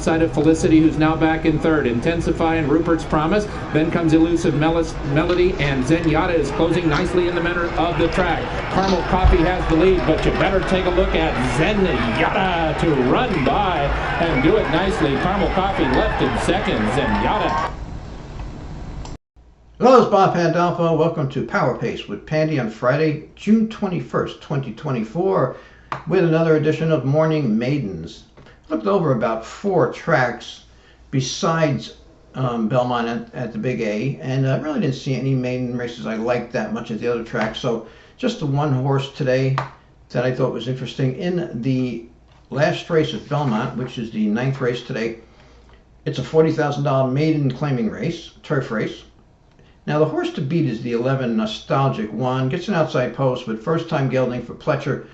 outside of Felicity, who's now back in third. Intensify and Rupert's Promise. Then comes Elusive Melody, and Zenyatta is closing nicely in the center of the track. Caramel Coffee has the lead, but you better take a look at Zenyatta to run by and do it nicely. Caramel Coffee left in second. Zenyatta. Hello, it's Bob Pandolfo. Welcome to Power Pace with Pandy on Friday, June 21st, 2024, with another edition of Morning Maidens. Looked over about 4 tracks besides Belmont at the Big A, and I really didn't see any maiden races I liked that much at the other tracks. So just the one horse today that I thought was interesting in the last race at Belmont, which is the 9th race today. It's a $40,000 maiden claiming race, turf race. Now the horse to beat is the 11 Nostalgic One. Gets an outside post, but first time gelding for Pletcher.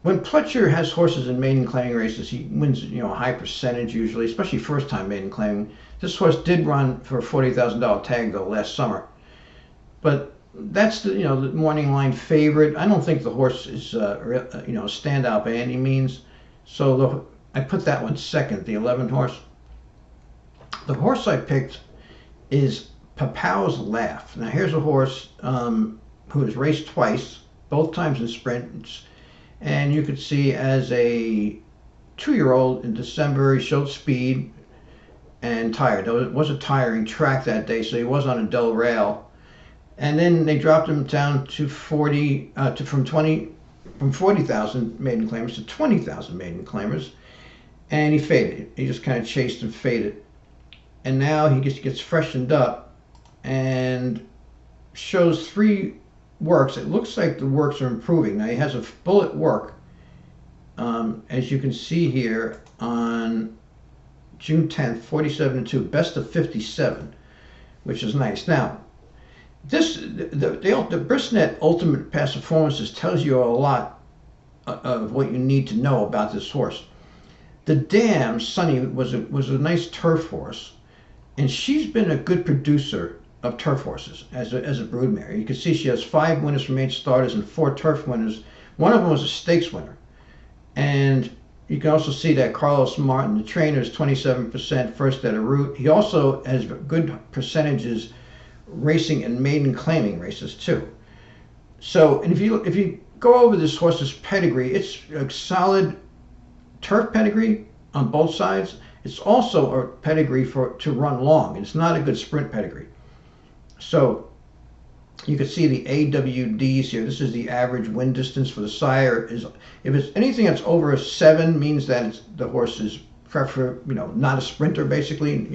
When Pletcher has horses in maiden claiming races, he wins, a high percentage usually, especially first time maiden claiming. This horse did run for a $40,000 tag though last summer, but that's the the morning line favorite. I don't think the horse is a standout by any means, so I put that one second, the 11 horse. The horse I picked is Papau's Laugh. Now here's a horse who has raced twice, both times in sprints, and you could see as a 2-year-old in December he showed speed and tired. It was a tiring track that day, so he was on a dull rail. And then they dropped him down to from 40,000 maiden claimers to 20,000 maiden claimers, and he faded. He just kind of chased and faded. And now he gets freshened up and shows 3 works. It looks like the works are improving. Now he has a bullet work, as you can see here on June 10th, 47-2, best of 57, which is nice. Now, the Brisnet Ultimate Past Performances tells you a lot of what you need to know about this horse. The Dam, Sunny, was a nice turf horse, and she's been a good producer of turf horses as a broodmare. You can see she has 5 winners from 8 starters and 4 turf winners. One of them was a stakes winner. And you can also see that Carlos Martin, the trainer, is 27% first at a route. He also has good percentages racing and maiden claiming races too. So, and if you go over this horse's pedigree, it's a solid turf pedigree on both sides. It's also a pedigree to run long. It's not a good sprint pedigree. So you can see the AWDs here. This is the average win distance for the sire. If it's anything that's over a 7, means that the horse is not a sprinter basically.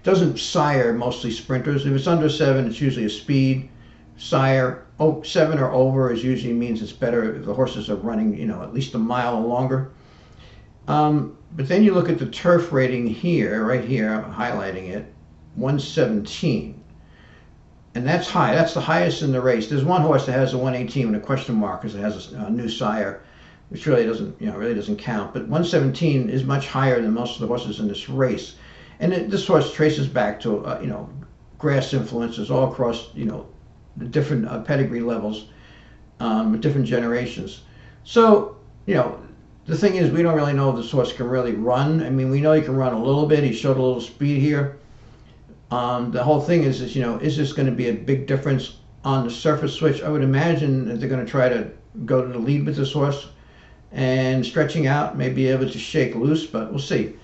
Doesn't sire mostly sprinters. If it's under 7, it's usually a speed sire. 7 or over usually means it's better if the horses are running at least a mile or longer. But then you look at the turf rating here, right here, I'm highlighting it, 117. And that's high. That's the highest in the race. There's one horse that has a 118 with a question mark because it has a new sire, which really doesn't count. But 117 is much higher than most of the horses in this race. And this horse traces back to grass influences all across the different pedigree levels, different generations. So the thing is, we don't really know if this horse can really run. I mean, we know he can run a little bit. He showed a little speed here. The whole thing is is this going to be a big difference on the surface switch? I would imagine that they're going to try to go to the lead with this horse and stretching out, may be able to shake loose, but we'll see.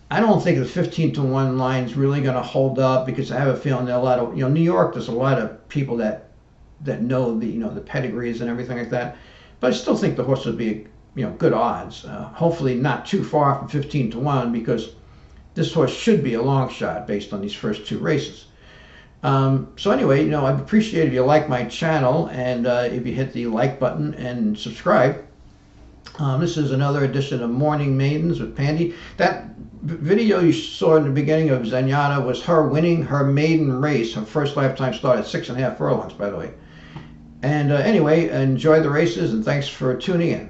I don't think the 15-1 line is really going to hold up because I have a feeling that a lot of, New York, there's a lot of people that know the pedigrees and everything like that. But I still think the horse would be, good odds. Hopefully not too far from 15-1 because this horse should be a long shot based on these first 2 races. So anyway, I'd appreciate if you like my channel and if you hit the like button and subscribe. This is another edition of Morning Maidens with Pandy. That video you saw in the beginning of Zenyatta was her winning her maiden race, her first lifetime start at 6.5 furlongs, by the way. And anyway, enjoy the races and thanks for tuning in.